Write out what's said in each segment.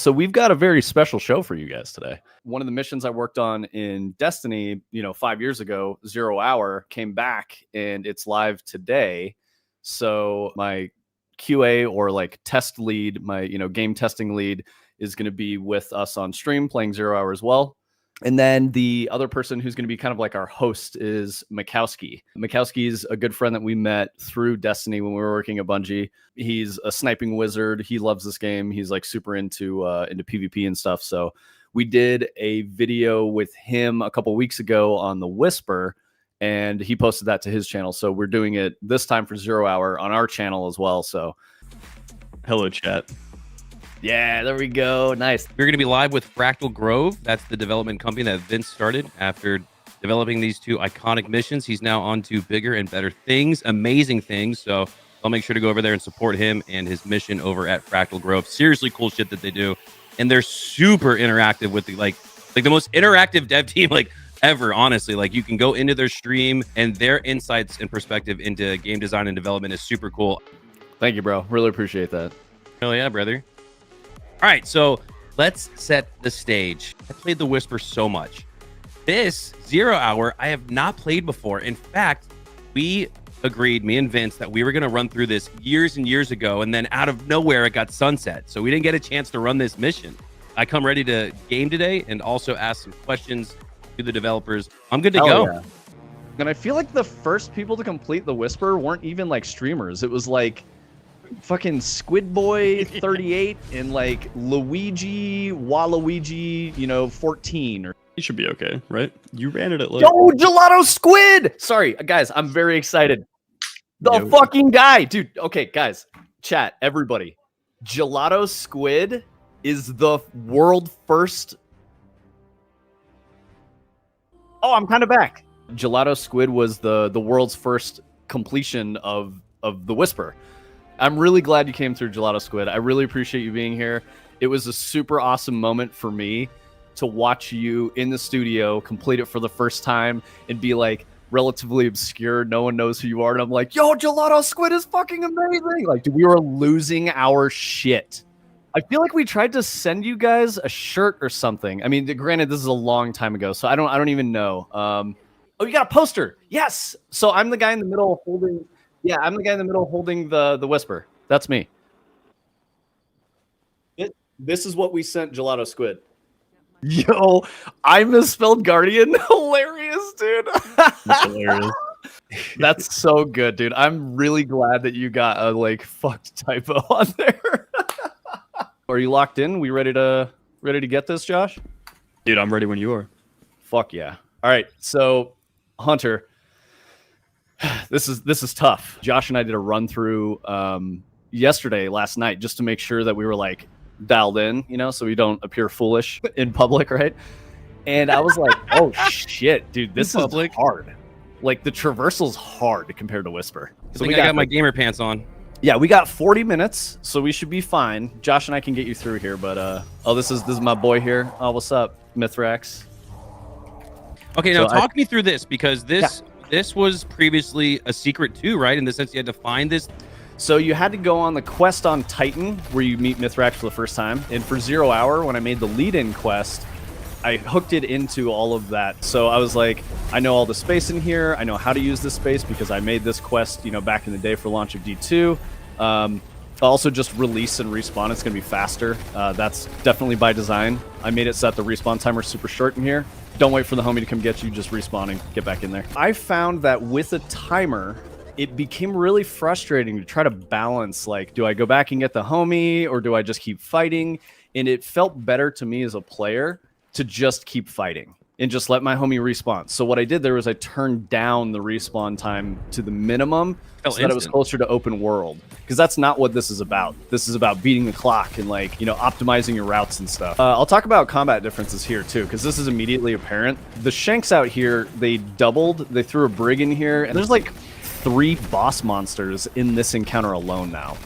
So we've got a very special show for you guys today. One of the missions I worked on in Destiny, 5 years ago, 0 Hour, came back and it's live today. So my QA or like test lead, my game testing lead is going to be with us on stream playing 0 Hour as well. And then the other person who's going to be kind of like our host is Makowski. Makowski is a good friend that we met through Destiny when we were working at Bungie. He's a sniping wizard. He loves this game. He's like super into PvP and stuff. So we did a video with him a couple weeks ago on the Whisper, and he posted that to his channel. So we're doing it this time for 0 Hour on our channel as well. So hello, chat. Yeah, there we go. Nice. We're going to be live with Fractal Grove. That's the development company that Vince started after developing these two iconic missions. He's now on to bigger and better things, amazing things. So I'll make sure to go over there and support him and his mission over at Fractal Grove. Seriously cool shit that they do. And they're super interactive with the like the most interactive dev team ever, honestly. Like, you can go into their stream and their insights and perspective into game design and development is super cool. Thank you, bro. Really appreciate that. Hell yeah, brother. All right, so let's set the stage. I played the Whisper so much. This 0 Hour, I have not played before. In fact, we agreed, me and Vince, that we were going to run through this years and years ago, and then out of nowhere, it got sunset. So we didn't get a chance to run this mission. I come ready to game today and also ask some questions to the developers. I'm good to go. Yeah. And I feel like the first people to complete the Whisper weren't even like streamers. It was like fucking Squid Boy 38 and like Luigi Waluigi 14 or You should be okay, right? You ran it at like Yo, Gelato Squid. Sorry guys, I'm very excited. The fucking guy, dude. Okay, guys, chat, everybody. Gelato Squid is the world first. Oh, I'm kind of back. Gelato Squid was the world's first completion of the Whisper. I'm really glad you came through, Gelato Squid. I really appreciate you being here. It was a super awesome moment for me to watch you in the studio complete it for the first time and be like relatively obscure. No one knows who you are. And I'm like, yo, Gelato Squid is fucking amazing. Like, dude, we were losing our shit. I feel like we tried to send you guys a shirt or something. I mean, granted, this is a long time ago, so I don't even know. Oh, you got a poster. Yes. So I'm the guy in the middle holding... Yeah, I'm the guy in the middle holding the Whisper. That's me. This is what we sent Gelato Squid. Yo, I misspelled Guardian. Hilarious, dude. That's hilarious. That's so good, dude. I'm really glad that you got a fucked typo on there. Are you locked in? We ready to get this, Josh? Dude, I'm ready when you are. Fuck yeah. All right, so Hunter, this is tough. Josh and I did a run through last night, just to make sure that we were like dialed in, so we don't appear foolish in public, right? And I was like, oh shit, dude, this is hard. Like, the traversal's hard compared to Whisper. So I got my gamer pants on. Yeah, we got 40 minutes, so we should be fine. Josh and I can get you through here, but this is my boy here. Oh, what's up, Mithrax? Okay, now talk me through this, because this was previously a secret too, right? In the sense you had to find this. So you had to go on the quest on Titan, where you meet Mithrax for the first time. And for 0 Hour, when I made the lead-in quest, I hooked it into all of that. So I was like, I know all the space in here. I know how to use this space because I made this quest, back in the day for launch of D2. Also just release and respawn. It's going to be faster. That's definitely by design. I made it so that the respawn timer is super short in here. Don't wait for the homie to come get you. Just respawn and get back in there. I found that with a timer, it became really frustrating to try to balance, like, do I go back and get the homie or do I just keep fighting? And it felt better to me as a player to just keep fighting and just let my homie respawn. So what I did there was I turned down the respawn time to the minimum so that it was closer to open world. Because that's not what this is about. This is about beating the clock and optimizing your routes and stuff. I'll talk about combat differences here too, because this is immediately apparent. The Shanks out here, they doubled. They threw a Brig in here, and there's like 3 boss monsters in this encounter alone now,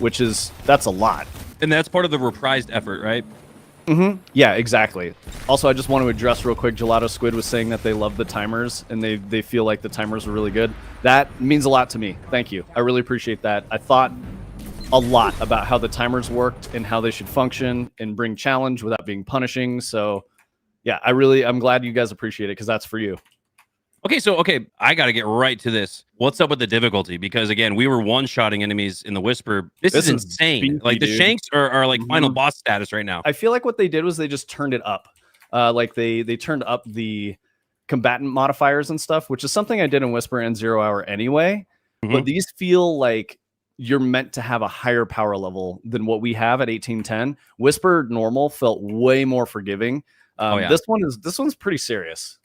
that's a lot. And that's part of the reprised effort, right? Mm-hmm. Yeah, exactly. Also, I just want to address real quick, Gelato Squid was saying that they love the timers and they feel like the timers are really good. That means a lot to me. Thank you. I really appreciate that. I thought a lot about how the timers worked and how they should function and bring challenge without being punishing. So yeah, I'm glad you guys appreciate it because that's for you. Okay, so I got to get right to this. What's up with the difficulty? Because again, we were one-shotting enemies in the Whisper. This is insane. beefy, Like the dude. Shanks are like final boss status right now. I feel like what they did was they just turned it up. Like they turned up the combatant modifiers and stuff, which is something I did in Whisper and 0 Hour anyway. But these feel like you're meant to have a higher power level than what we have at 1810. Whisper normal felt way more forgiving. This one's pretty serious.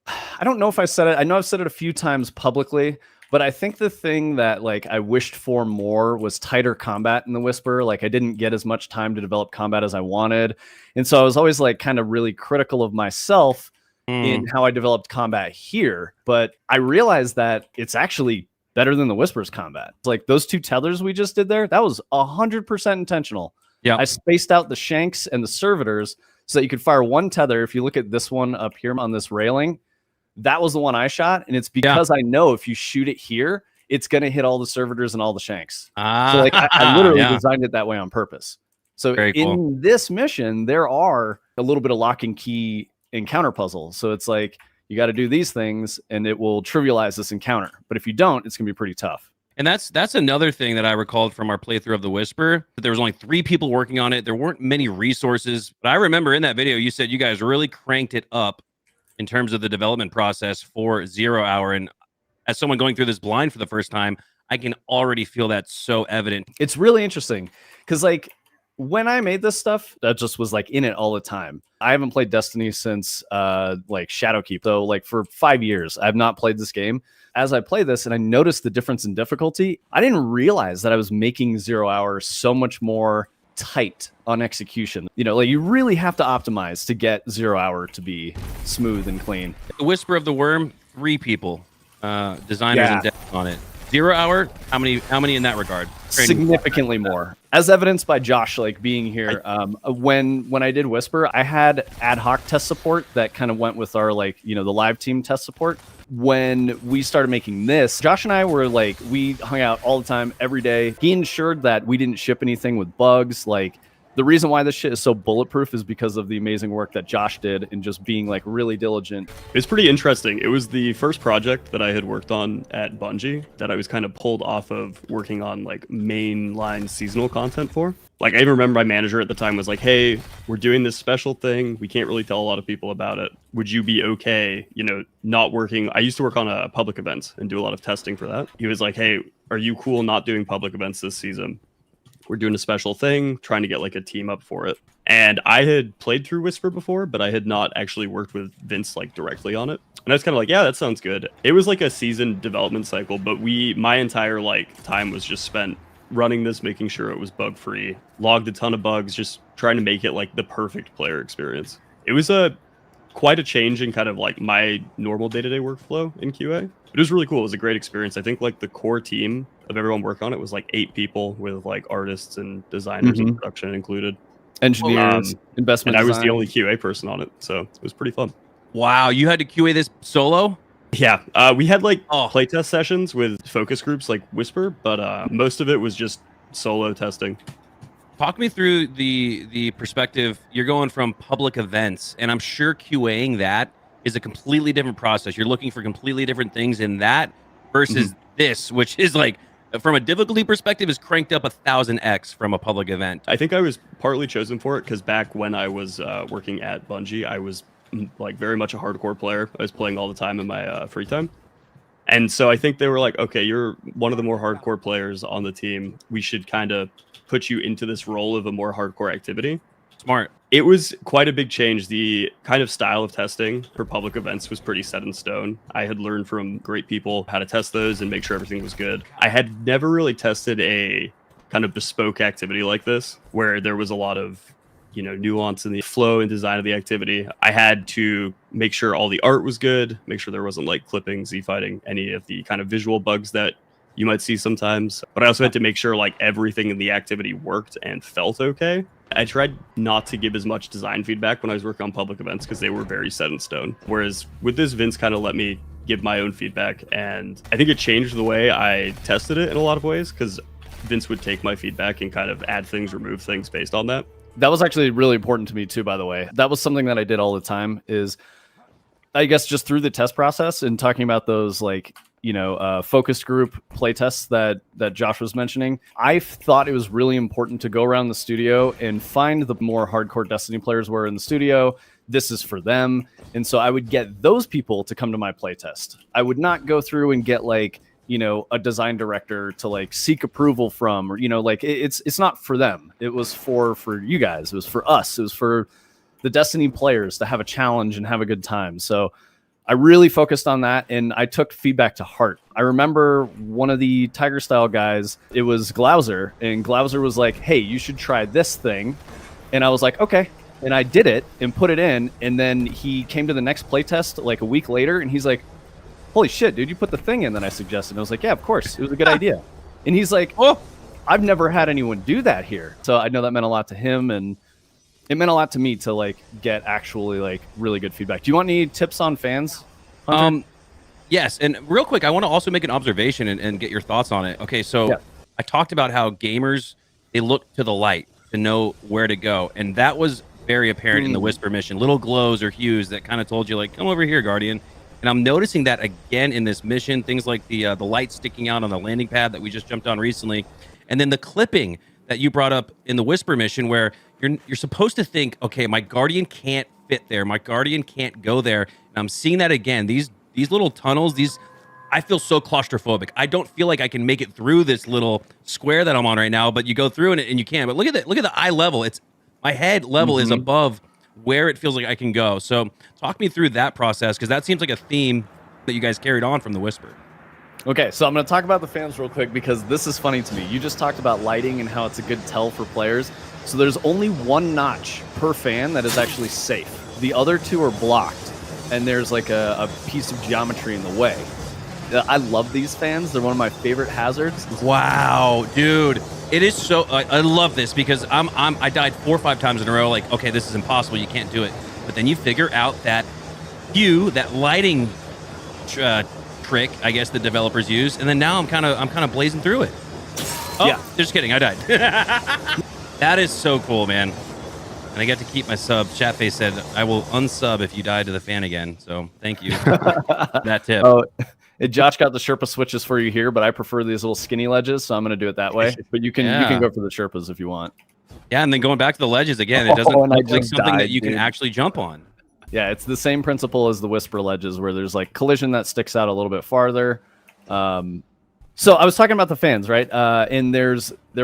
I don't know if I said it. I know I've said it a few times publicly, but I think the thing that like I wished for more was tighter combat in the Whisper. Like I didn't get as much time to develop combat as I wanted. And so I was always like kind of really critical of myself in how I developed combat here. But I realized that it's actually better than the Whisper's combat. Like those 2 tethers we just did there, that was 100% intentional. Yeah, I spaced out the Shanks and the Servitors so that you could fire 1 tether. If you look at this one up here on this railing, that was the one I shot, and it's because I know if you shoot it here, it's going to hit all the Servitors and all the Shanks. So like I literally designed it that way on purpose. So in this mission, there are a little bit of lock and key encounter puzzles. So it's like you got to do these things, and it will trivialize this encounter. But if you don't, it's going to be pretty tough. And that's another thing that I recalled from our playthrough of the Whisper. That there was only 3 people working on it. There weren't many resources. But I remember in that video, you said you guys really cranked it up in terms of the development process for 0 Hour. And as someone going through this blind for the first time, I can already feel that so evident. It's really interesting because like when I made this stuff, that just was like in it all the time. I haven't played Destiny since like Shadowkeep. So like for 5 years, I've not played this game. As I play this and I noticed the difference in difficulty, I didn't realize that I was making 0 Hour so much more tight on execution. You know, like you really have to optimize to get 0 Hour to be smooth and clean. The Whisper of the Worm, 3 people, designers and devs on it. 0 Hour, how many in that regard? Significantly more, as evidenced by Josh like being here. When I did Whisper, I had ad hoc test support that kind of went with our like, you know, the live team test support. When we started making this, Josh and I were like, we hung out all the time, every day. He ensured that we didn't ship anything with bugs. Like the reason why this shit is so bulletproof is because of the amazing work that Josh did and just being like really diligent. It was pretty interesting. It was the first project that I had worked on at Bungie that I was kind of pulled off of working on like mainline seasonal content for. Like I even remember my manager at the time was like, hey, we're doing this special thing. We can't really tell a lot of people about it. Would you be okay, you know, not working? I used to work on public events and do a lot of testing for that. He was like, hey, are you cool not doing public events this season? We're doing a special thing, trying to get like a team up for it. And I had played through Whisper before, but I had not actually worked with Vince like directly on it. And I was kind of like, yeah, that sounds good. It was like a season development cycle, but my entire like time was just spent running this, making sure it was bug free, logged a ton of bugs, just trying to make it like the perfect player experience. It was quite a change in kind of like my normal day-to-day workflow in QA. It was really cool. It was a great experience. I think like the core team of everyone working on it was like 8 people with like artists and designers and production included. Engineers, investment and I was the only QA person on it. So it was pretty fun. Wow. You had to QA this solo? Yeah. We had like playtest sessions with focus groups like Whisper, but most of it was just solo testing. Talk me through the perspective. You're going from public events, and I'm sure QAing that is a completely different process. You're looking for completely different things in that versus this, which is like, from a difficulty perspective, is cranked up 1000x from a public event. I think I was partly chosen for it because back when I was working at Bungie, I was like very much a hardcore player. I was playing all the time in my free time. And so I think they were like, okay, you're one of the more hardcore players on the team. We should kind of put you into this role of a more hardcore activity. Smart. It was quite a big change. The kind of style of testing for public events was pretty set in stone. I had learned from great people how to test those and make sure everything was good. I had never really tested a kind of bespoke activity like this, where there was a lot of, you know, nuance in the flow and design of the activity. I had to make sure all the art was good, make sure there wasn't like clipping, Z-fighting, any of the kind of visual bugs that you might see sometimes. But I also had to make sure like everything in the activity worked and felt okay. I tried not to give as much design feedback when I was working on public events because they were very set in stone. Whereas with this, Vince kind of let me give my own feedback. And I think it changed the way I tested it in a lot of ways, because Vince would take my feedback and kind of add things, remove things based on that. That was actually really important to me too, by the way. That was something that I did all the time, is I guess just through the test process and talking about those like, focus group playtests that Josh was mentioning. I thought it was really important to go around the studio and find the more hardcore Destiny players were in the studio. This is for them. And so I would get those people to come to my playtest. I would not go through and get like, a design director to like seek approval from, or, it's not for them. It was for you guys. It was for us. It was for the Destiny players to have a challenge and have a good time. So I really focused on that, and I took feedback to heart. I remember one of the Tiger Style guys, it was Glauser, and Glauser was like, hey, you should try this thing. And I was like, okay. And I did it and put it in, and then he came to the next playtest like a week later, and he's like, holy shit, dude, you put the thing in that I suggested. And I was like, yeah, of course. It was a good idea. And he's like, oh, I've never had anyone do that here. So I know that meant a lot to him, and it meant a lot to me to like get actually like really good feedback. Do you want any tips on fans, Hunter? Yes, and real quick, I want to also make an observation and get your thoughts on it. Okay, so yeah. I talked about how gamers, they look to the light to know where to go, and that was very apparent in the Whisper mission. Little glows or hues that kind of told you like, come over here, Guardian. And I'm noticing that again in this mission, things like the light sticking out on the landing pad that we just jumped on recently, and then the clipping that you brought up in the Whisper mission, where you're supposed to think, okay, my Guardian can't fit there, my Guardian can't go there. And I'm seeing that again. These little tunnels, I feel so claustrophobic. I don't feel like I can make it through this little square that I'm on right now, but you go through and you can. But look at the eye level. It's my head level is above where it feels like I can go. So talk me through that process, because that seems like a theme that you guys carried on from the Whisper. Okay, so I'm going to talk about the fans real quick, because this is funny to me. You just talked about lighting and how it's a good tell for players. So there's only one notch per fan that is actually safe. The other two are blocked, and there's like a piece of geometry in the way. I love these fans. They're one of my favorite hazards. Wow, dude. It is so... I love this, because I died 4 or 5 times in a row. Like, okay, this is impossible. You can't do it. But then you figure out that that lighting trick, I guess, the developers use, and then now I'm kind of blazing through it. Oh, yeah. Just kidding. I died. That is so cool, man. And I get to keep my sub. Chatface said, I will unsub if you die to the fan again. So thank you for that tip. Oh, Josh got the Sherpa switches for you here, but I prefer these little skinny ledges, so I'm going to do it that way. But you can go for the Sherpas if you want. Yeah, and then going back to the ledges again, it doesn't look like something that you can actually jump on. Yeah, it's the same principle as the Whisper ledges, where there's like collision that sticks out a little bit farther. So I was talking about the fans, right? And there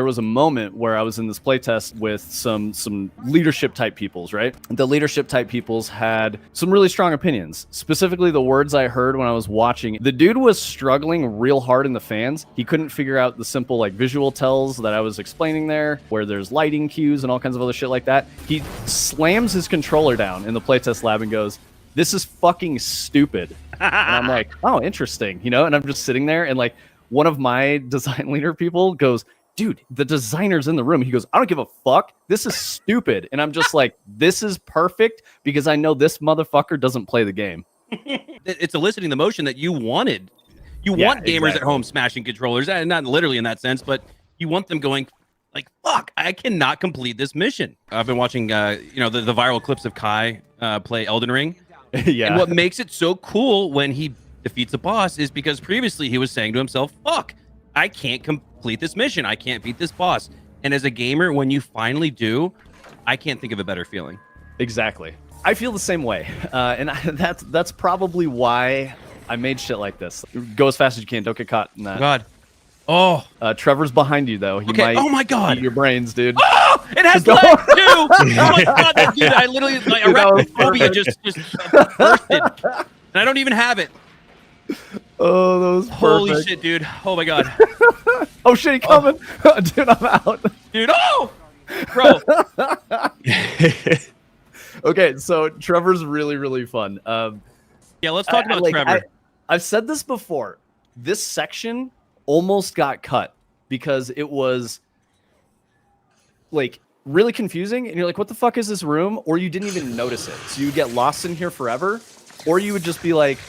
was a moment where I was in this playtest with some leadership type peoples, right? The leadership type peoples had some really strong opinions. Specifically, the words I heard when I was watching. The dude was struggling real hard in the fans. He couldn't figure out the simple like visual tells that I was explaining there, where there's lighting cues and all kinds of other shit like that. He slams his controller down in the playtest lab and goes, "This is fucking stupid." And I'm like, "Oh, interesting," And I'm just sitting there and like, one of my design leader people goes, "Dude, the designer's in the room." He goes, "I don't give a fuck. This is stupid." And I'm just like, this is perfect, because I know this motherfucker doesn't play the game. It's eliciting the motion that you wanted. You want gamers at home smashing controllers, and not literally in that sense, but you want them going like, fuck, I cannot complete this mission. I've been watching, the viral clips of Kai play Elden Ring. Yeah. And what makes it so cool when he defeats a boss is because previously he was saying to himself, fuck, I can't complete this mission. I can't beat this boss. And as a gamer, when you finally do, I can't think of a better feeling. Exactly. I feel the same way. And that's probably why I made shit like this. Go as fast as you can. Don't get caught in that. Oh, God. Oh. Trevor's behind you, though. He might oh, my God. eat your brains, dude. Oh, it has legs, too. Oh, my God. Dude, I literally, like, arachnophobia just bursted. And I don't even have it. Oh, that was perfect. Holy shit, dude. Oh, my God. Oh, shit, he coming. Oh. Dude, I'm out. Dude, oh! Bro. Okay, so Trevor's really, really fun. Yeah, let's talk about Trevor. I've said this before. This section almost got cut because it was like really confusing. And you're like, what the fuck is this room? Or you didn't even notice it. So you would get lost in here forever. Or you would just be like,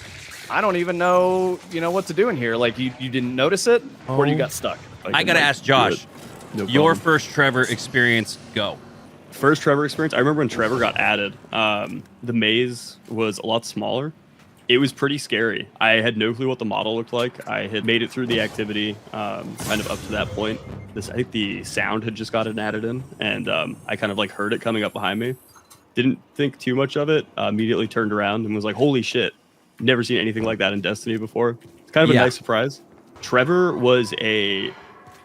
I don't even know, what to do in here. Like you didn't notice it, or you got stuck. I gotta ask Josh, No your problem. first Trevor experience, go. First Trevor experience, I remember when Trevor got added, the maze was a lot smaller. It was pretty scary. I had no clue what the model looked like. I had made it through the activity, kind of up to that point. I think the sound had just gotten added in, and I kind of like heard it coming up behind me. Didn't think too much of it. Immediately turned around and was like, "Holy shit! Never seen anything like that in Destiny before." It's kind of a nice surprise. Trevor was a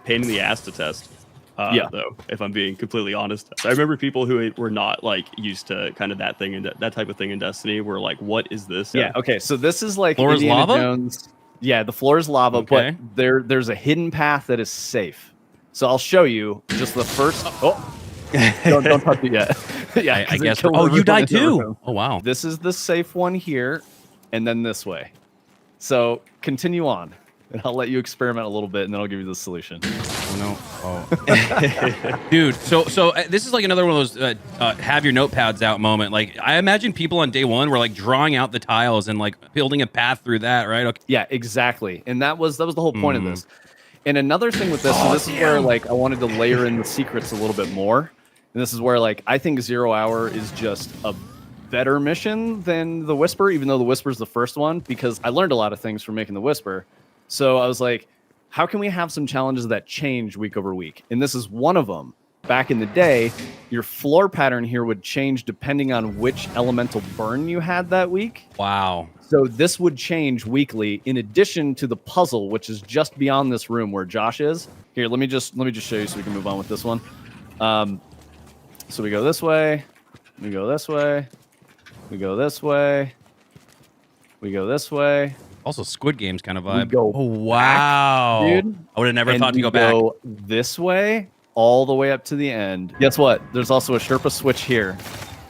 pain in the ass to test. Though, if I'm being completely honest, I remember people who were not like used to kind of that thing and that type of thing in Destiny were like, "What is this?" Yeah. Okay. So this is like Floor is Indiana lava? Jones. Yeah, the floor is lava, Okay. but there's a hidden path that is safe. So I'll show you just the first. Oh, don't touch it yet. Yeah, I guess. it killed Oh, you everyone died in the too. room. Oh, wow. This is the safe one here, and then this way. So continue on, and I'll let you experiment a little bit, and then I'll give you the solution. Oh, no. Oh. Dude, so this is like another one of those have your notepads out moment. Like, I imagine people on day one were like drawing out the tiles and like building a path through that, right? Okay. Yeah, exactly. And that was the whole point of this. And another thing with this, so this is where like I wanted to layer in the secrets a little bit more. And this is where like I think 0 Hour is just a better mission than the Whisper, even though the Whisper is the first one, because I learned a lot of things from making the Whisper. So I was like, how can we have some challenges that change week over week? And this is one of them. Back in the day, your floor pattern here would change depending on which elemental burn you had that week. Wow. So this would change weekly in addition to the puzzle, which is just beyond this room where Josh is. Here, let me just show you so we can move on with this one. So we go this way, we go this way, we go this way, we go this way. Also, Squid Games kind of We vibe. go Oh, wow. dude. I would have never And thought to we go back. go this way all the way up to the end. Guess what? There's also a Sherpa switch here.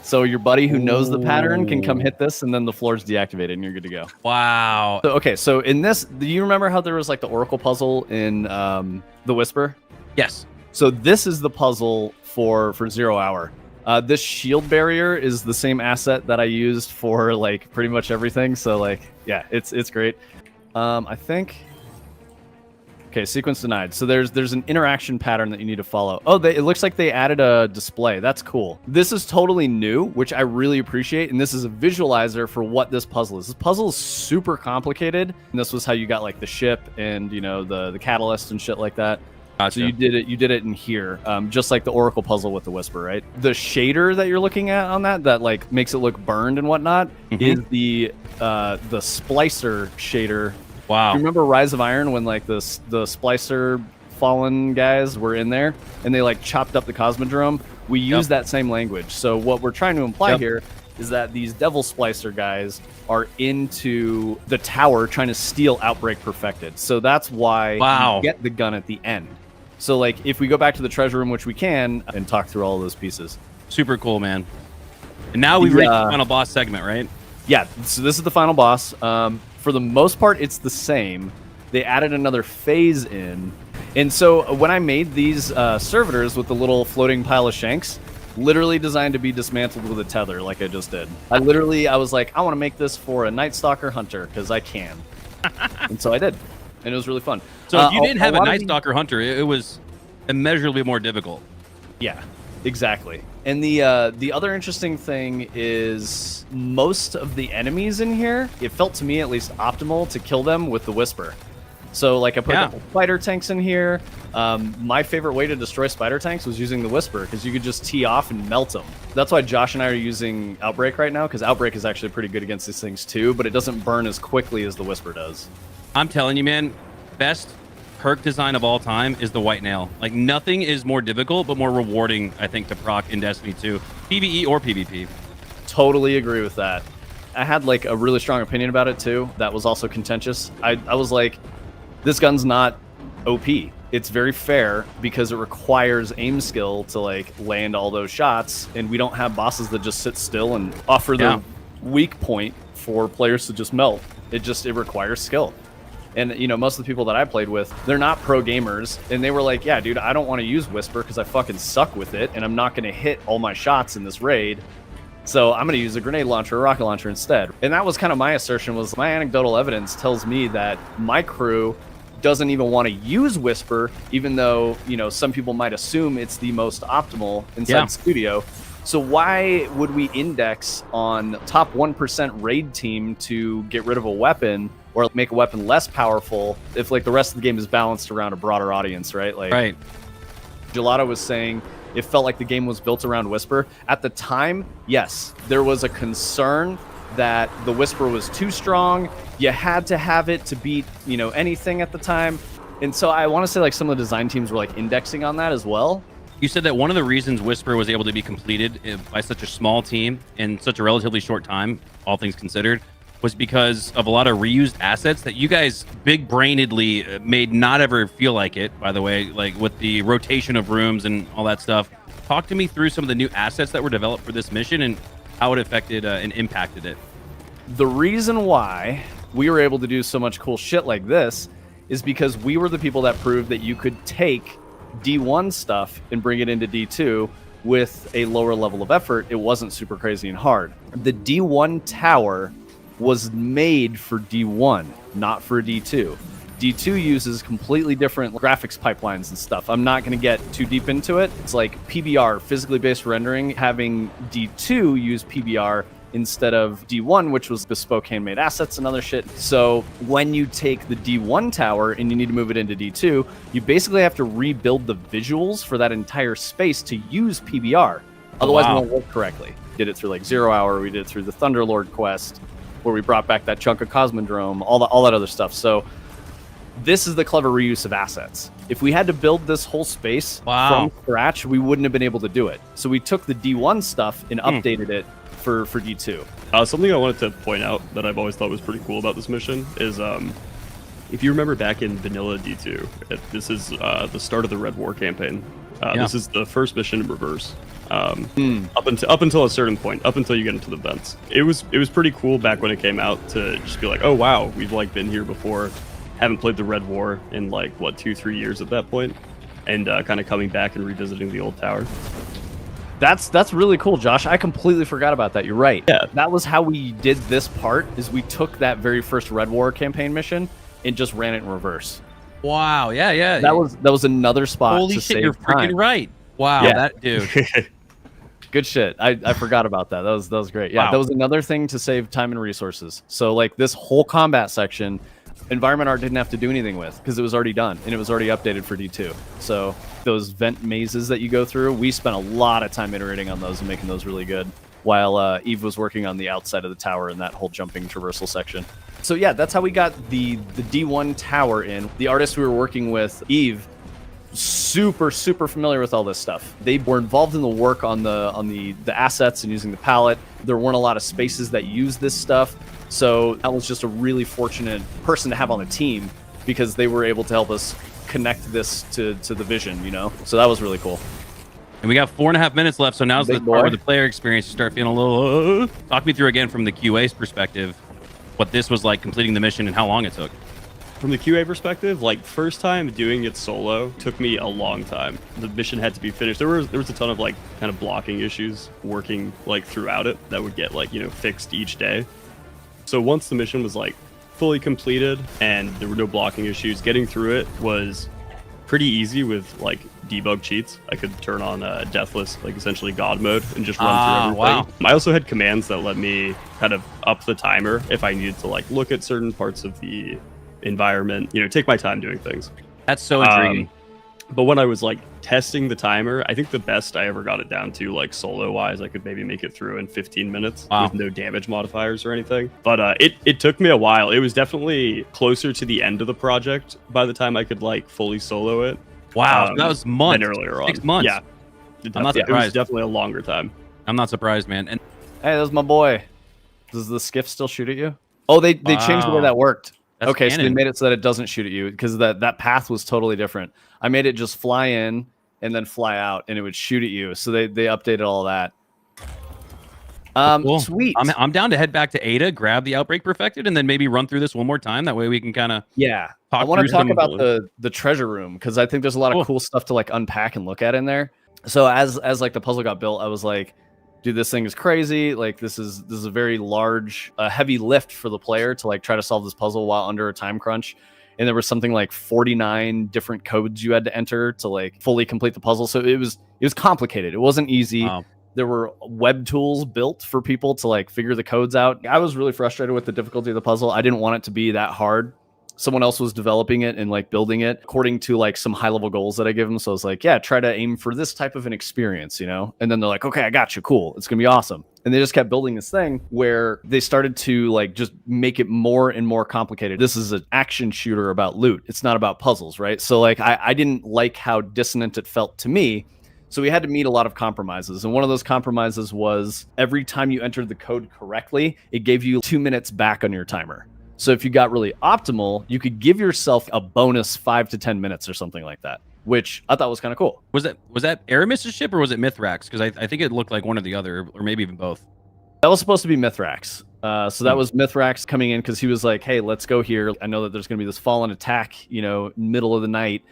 So your buddy who knows the pattern can come hit this, and then the floor's deactivated, and you're good to go. Wow. So, okay, so in this, do you remember how there was like the Oracle puzzle in the Whisper? Yes. So this is the puzzle for 0 Hour. This shield barrier is the same asset that I used for like pretty much everything. So like, yeah, it's great. I think. Okay, sequence denied. So there's an interaction pattern that you need to follow. Oh, it looks like they added a display. That's cool. This is totally new, which I really appreciate. And this is a visualizer for what this puzzle is. This puzzle is super complicated. And this was how you got like the ship and the catalyst and shit like that. Gotcha. So you did it in here, just like the Oracle puzzle with the Whisper, right? The shader that you're looking at on that like makes it look burned and whatnot is the splicer shader. Wow. You remember Rise of Iron when like the splicer fallen guys were in there and they like chopped up the Cosmodrome? We use that same language. So what we're trying to imply here is that these Devil Splicer guys are into the tower trying to steal Outbreak Perfected. So that's why you get the gun at the end. So like if we go back to the treasure room, which we can, and talk through all of those pieces. Super cool, man. And now we've reached the final boss segment, right? Yeah, so this is the final boss. For the most part, it's the same. They added another phase in. And so when I made these servitors with the little floating pile of shanks, literally designed to be dismantled with a tether like I just did. I was like, I want to make this for a Nightstalker hunter because I can. And so I did. And it was really fun. So if you didn't have a Nightstalker hunter, it was immeasurably more difficult. Yeah, exactly. And the other interesting thing is most of the enemies in here, it felt to me at least optimal to kill them with the Whisper. So like I put a couple spider tanks in here. My favorite way to destroy spider tanks was using the Whisper because you could just tee off and melt them. That's why Josh and I are using Outbreak right now because Outbreak is actually pretty good against these things too, but it doesn't burn as quickly as the Whisper does. I'm telling you, man, best perk design of all time is the white nail. Like nothing is more difficult but more rewarding, I think, to proc in Destiny 2, PvE or PvP. Totally agree with that. I had like a really strong opinion about it too. That was also contentious. I was like, this gun's not OP. It's very fair because it requires aim skill to like land all those shots, and we don't have bosses that just sit still and offer the weak point for players to just melt. It requires skill. And, most of the people that I played with, they're not pro gamers. And they were like, yeah, dude, I don't want to use Whisper because I fucking suck with it. And I'm not going to hit all my shots in this raid. So I'm going to use a grenade launcher or rocket launcher instead. And that was kind of my assertion was my anecdotal evidence tells me that my crew doesn't even want to use Whisper, even though, you know, some people might assume it's the most optimal inside Studio. So why would we index on top 1% raid team to get rid of a weapon or make a weapon less powerful if like the rest of the game is balanced around a broader audience, right? Like, right. Gelato was saying it felt like the game was built around Whisper. At the time, yes, there was a concern that the Whisper was too strong. You had to have it to beat, you know, anything at the time. And so I want to say like some of the design teams were like indexing on that as well. You said that one of the reasons Whisper was able to be completed by such a small team in such a relatively short time, all things considered, was because of a lot of reused assets that you guys big-brainedly made not ever feel like it, by the way, like with the rotation of rooms and all that stuff. Talk to me through some of the new assets that were developed for this mission and how it affected and impacted it. The reason why we were able to do so much cool shit like this is because we were the people that proved that you could take D1 stuff and bring it into D2 with a lower level of effort. It wasn't super crazy and hard. The D1 tower was made for D1, not for D2. D2 uses completely different graphics pipelines and stuff. I'm not going to get too deep into it. It's like PBR, physically based rendering, having D2 use PBR instead of D1, which was bespoke handmade assets and other shit. So when you take the D1 tower and you need to move it into D2, you basically have to rebuild the visuals for that entire space to use PBR. Otherwise, it won't work correctly. We did it through like 0 Hour. We did it through the Thunderlord quest, where we brought back that chunk of Cosmodrome, all that other stuff. So this is the clever reuse of assets. If we had to build this whole space from scratch, we wouldn't have been able to do it. So we took the D1 stuff and updated it for D2. Something I wanted to point out that I've always thought was pretty cool about this mission is if you remember back in vanilla D2, this is the start of the T.R.E.V.O.R campaign. This is the first mission in reverse. Up until a certain point, up until you get into the vents. It was pretty cool back when it came out to just be like, oh wow, we've like been here before. Haven't played the T.R.E.V.O.R in like what 2-3 years at that point, and kind of coming back and revisiting the old tower. That's really cool, Josh. I completely forgot about that. You're right. Yeah, that was how we did this part. Is we took that very first T.R.E.V.O.R campaign mission and just ran it in reverse. Wow. Yeah. That was another spot. Holy to shit! Save You're freaking time. right. Wow. Yeah. That dude. Good shit. I forgot about that. That was great. Yeah, that was another thing to save time and resources. So like this whole combat section, environment art didn't have to do anything with because it was already done and it was already updated for D2. So those vent mazes that you go through, we spent a lot of time iterating on those and making those really good, while Eve was working on the outside of the tower and that whole jumping traversal section. So yeah, that's how we got the D1 tower in. The artist we were working with, Eve, super familiar with all this stuff. They were involved in the work on the assets and using the palette. There weren't a lot of spaces that use this stuff, so that was just a really fortunate person to have on the team because they were able to help us connect this to the vision, you know. So that was really cool. And we got 4.5 minutes left, so now's the part where the player experience you start feeling a little. Talk me through again from the QA's perspective, what this was like completing the mission and how long it took. From the QA perspective, like first time doing it solo took me a long time. The mission had to be finished. There was a ton of like kind of blocking issues working like throughout it that would get like, you know, fixed each day. So once the mission was like fully completed and there were no blocking issues, getting through it was pretty easy with like debug cheats. I could turn on deathless, like essentially God mode, and just run through everything. Wow. I also had commands that let me kind of up the timer if I needed to like look at certain parts of the environment, you know, take my time doing things. That's so intriguing. But when I was like testing the timer, I think the best I ever got it down to, like solo wise, I could maybe make it through in 15 minutes with no damage modifiers or anything. But it took me a while. It was definitely closer to the end of the project by the time I could like fully solo it. Wow, that was months. Than earlier on. 6 months. Yeah, I'm not surprised. It was definitely a longer time. I'm not surprised, man. And hey, that's my boy. Does the skiff still shoot at you? Oh, they changed the way that worked. That's okay, canon. so they made it so that it doesn't shoot at you because that path was totally different. I made it just fly in and then fly out, and it would shoot at you. So they updated all that. Cool. Sweet. I'm down to head back to Ada, grab the Outbreak perfected, and then maybe run through this one more time. That way we can kind of I want to talk about the treasure room because I think there's a lot of cool stuff to like unpack and look at in there. So as like the puzzle got built, I was like, dude, this thing is crazy. Like this is a very large, heavy lift for the player to like try to solve this puzzle while under a time crunch. and there was something like 49 different codes you had to enter to like fully complete the puzzle. So it was complicated. It wasn't easy. Wow. There were web tools built for people to like figure the codes out. I was really frustrated with the difficulty of the puzzle. I didn't want it to be that hard. Someone else was developing it and like building it according to like some high level goals that I give them. So I was like, yeah, try to aim for this type of an experience, you know? And then they're like, okay, I got you. Cool. It's going to be awesome. And they just kept building this thing where they started to like just make it more and more complicated. This is an action shooter about loot. It's not about puzzles, right? So like I didn't like how dissonant it felt to me. So we had to meet a lot of compromises. And one of those compromises was every time you entered the code correctly, it gave you 2 minutes back on your timer. So if you got really optimal, you could give yourself a bonus 5 to 10 minutes or something like that, which I thought was kind of cool. Was that Aramis's ship or was it Mithrax? Because I think it looked like one or the other, or maybe even both. That was supposed to be Mithrax. So that was Mithrax coming in because he was like, hey, let's go here. I know that there's going to be this fallen attack, you know, middle of the night.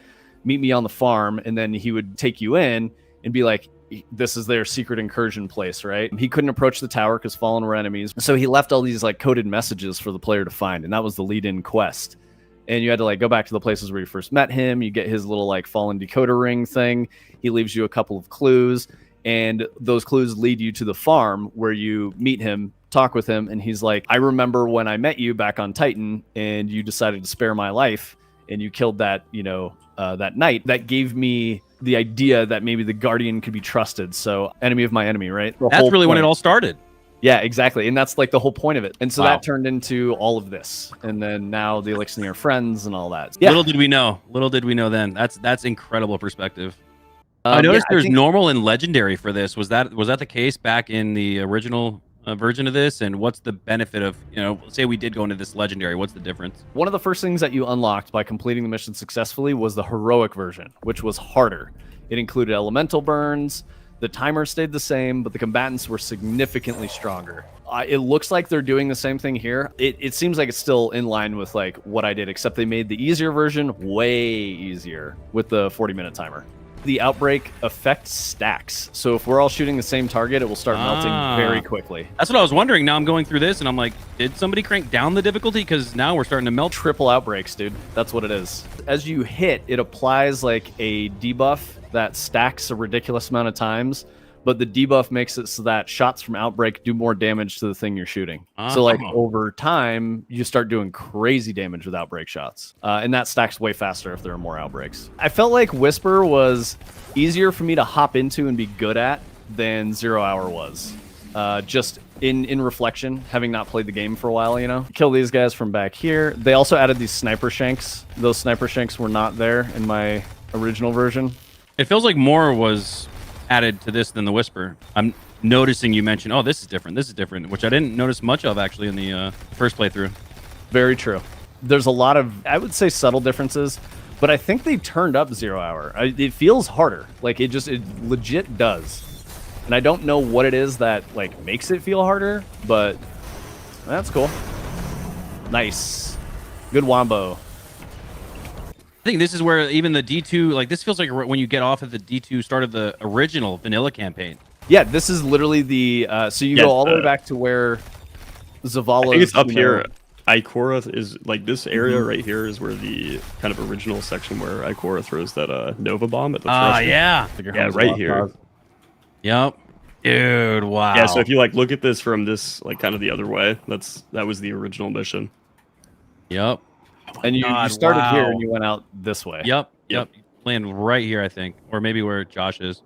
Meet me on the farm. And then he would take you in and be like, this is their secret incursion place, right? He couldn't approach the tower because Fallen were enemies. So he left all these like coded messages for the player to find. And that was the lead-in quest. And you had to like go back to the places where you first met him. You get his little like Fallen decoder ring thing. He leaves you a couple of clues. And those clues lead you to the farm where you meet him, talk with him. And he's like, I remember when I met you back on Titan and you decided to spare my life and you killed that, you know, that night. That gave me the idea that maybe the Guardian could be trusted. So enemy of my enemy, right? That's really when it all started. Yeah, exactly. And that's like the whole point of it. And so Wow. that turned into all of this. And then now the Elixir are friends and all that. Yeah. Little did we know then. That's incredible perspective. I noticed there's normal and legendary for this. Was that the case back in the original version of this? And what's the benefit of, you know, say we did go into this legendary, what's the difference? One of the first things that you unlocked by completing the mission successfully was the heroic version, which was harder. It included elemental burns. The timer stayed the same, but the combatants were significantly stronger. It looks like they're doing the same thing here. It seems like it's still in line with like what I did, except they made the easier version way easier with the 40-minute timer. The Outbreak effect stacks. So if we're all shooting the same target, it will start melting very quickly. That's what I was wondering. Now I'm going through this and I'm like, did somebody crank down the difficulty? Because now we're starting to melt. Triple outbreaks, dude. That's what it is. As you hit, it applies like a debuff that stacks a ridiculous amount of times, but the debuff makes it so that shots from Outbreak do more damage to the thing you're shooting. So like over time, you start doing crazy damage with Outbreak shots. And that stacks way faster if there are more Outbreaks. I felt like Whisper was easier for me to hop into and be good at than 0 Hour was. Just in reflection, having not played the game for a while, you know? Kill these guys from back here. They also added these sniper shanks. Those sniper shanks were not there in my original version. It feels like more was added to this than the Whisper. I'm noticing you mentioned, oh, this is different, which I didn't notice much of actually in the first playthrough. Very true. There's a lot of, I would say, subtle differences, but I think they turned up 0 Hour. It feels harder. Like it legit does. And I don't know what it is that like makes it feel harder, but that's cool. Nice. Good wombo. I think this is where even the D2, like this feels like when you get off at the D2 start of the original vanilla campaign. Yeah, this is literally the, so you go all the way back to where Zavala. I think it's up here. Ikora is like this area right here is where the kind of original section where Ikora throws that Nova bomb at the threshold. Yeah. Yeah, right here. Yep. Dude, wow. Yeah, so if you like look at this from this like kind of the other way, that was the original mission. Yep. And you started here and you went out this way. Yep. Playing right here, I think. Or maybe where Josh is.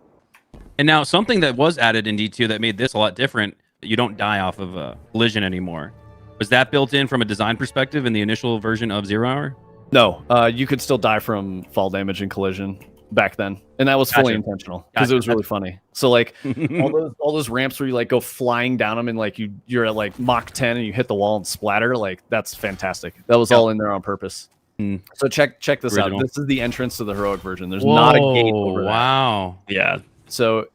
And now something that was added in D2 that made this a lot different, you don't die off of a collision anymore. Was that built in from a design perspective in the initial version of 0 Hour? No, you could still die from fall damage and collision back then. And that was fully intentional because it was really funny. So like all those ramps where you like go flying down them and like you're at like Mach 10 and you hit the wall and splatter, like that's fantastic. That was all in there on purpose. So check this out. This is the entrance to the heroic version. There's not a gate over there. Wow. Yeah. So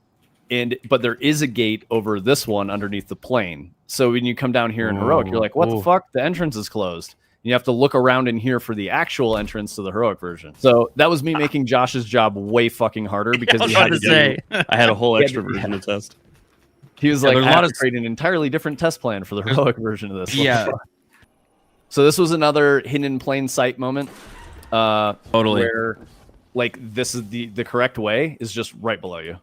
but there is a gate over this one underneath the plane. So when you come down here in heroic, you're like, what the fuck? The entrance is closed. You have to look around in here for the actual entrance to the heroic version. So that was me making Josh's job way fucking harder because he had to say I had a whole extra version to test. He was like, I had to create an entirely different test plan for the heroic version of this. Yeah. So this was another hidden in plain sight moment. Totally. Where, like, this is the correct way is just right below you.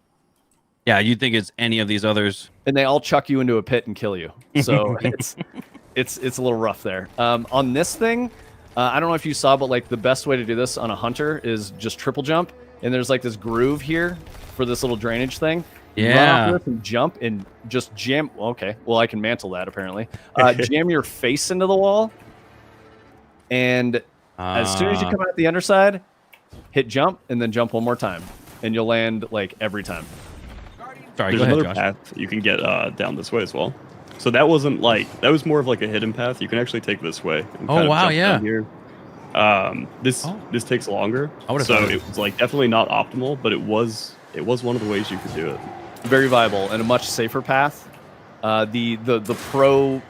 Yeah, you'd think it's any of these others. And they all chuck you into a pit and kill you. So it's a little rough there. On this thing, I don't know if you saw, but like the best way to do this on a hunter is just triple jump. And there's like this groove here for this little drainage thing. Yeah. Run off this and jump and just jam. Okay, well I can mantle that apparently. Jam your face into the wall, and as soon as you come out the underside, hit jump and then jump one more time, and you'll land like every time. Sorry, There's go ahead, another Josh. path you can get down this way as well. So that wasn't like, that was more of like a hidden path. You can actually take this way. And Oh, kind of wow, jump yeah. down here. This takes longer. I would've so thought it was like definitely not optimal, but it was one of the ways you could do it. Very viable and a much safer path. The pro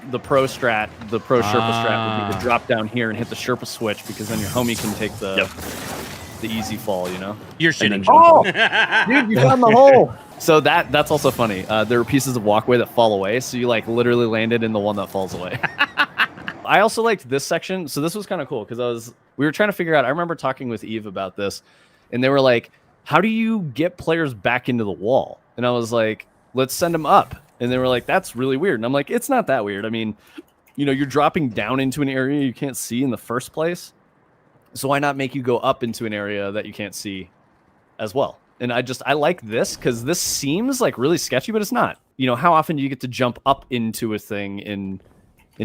strat, the pro Sherpa strat would be to drop down here and hit the Sherpa switch, because then your homie can take the easy fall, you know? You're And then shitting. jump Dude, you found the hole. So that's also funny. There are pieces of walkway that fall away, so you like literally landed in the one that falls away. I also liked this section. So this was kind of cool because we were trying to figure out. I remember talking with Eve about this, and they were like, "How do you get players back into the wall?" And I was like, "Let's send them up." And they were like, "That's really weird." And I'm like, "It's not that weird. I mean, you know, you're dropping down into an area you can't see in the first place, so why not make you go up into an area that you can't see as well?" And I like this because this seems like really sketchy, but it's not. You know, how often do you get to jump up into a thing in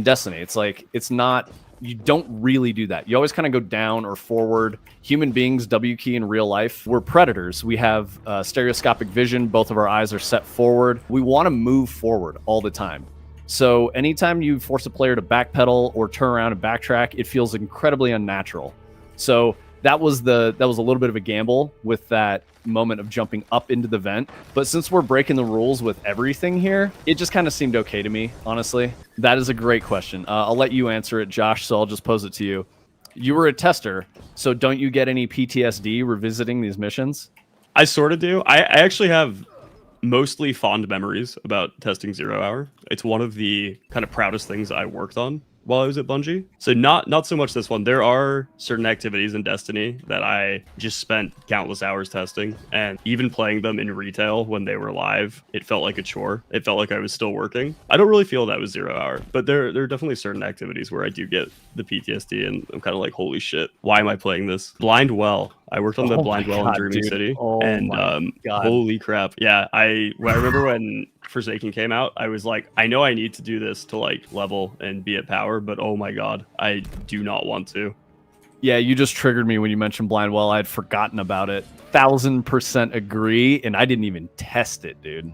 Destiny? It's like, it's not, you don't really do that. You always kind of go down or forward. Human beings, W key in real life, we're predators. We have stereoscopic vision. Both of our eyes are set forward. We want to move forward all the time. So anytime you force a player to backpedal or turn around and backtrack, it feels incredibly unnatural. So that was a little bit of a gamble with that moment of jumping up into the vent. But since we're breaking the rules with everything here, it just kind of seemed okay to me, honestly. That is a great question. I'll let you answer it, Josh, so I'll just pose it to you. You were a tester, so don't you get any PTSD revisiting these missions? I sort of do. I actually have mostly fond memories about testing 0 Hour. It's one of the kind of proudest things I worked on while I was at Bungie. So not so much this one. There are certain activities in Destiny that I just spent countless hours testing, and even playing them in retail when they were live, it felt like a chore. It felt like I was still working. I don't really feel that was 0 Hour, but there are definitely certain activities where I do get the PTSD, and I'm kind of like, holy shit, why am I playing this? Blind Well. I worked on the Blind Well in Dreaming City, and holy crap. Yeah, I remember when Forsaken came out, I was like, I know I need to do this to like level and be at power, but oh my god, I do not want to. Yeah, you just triggered me when you mentioned Blind Well. I had forgotten about it. 1000% agree, and I didn't even test it, dude.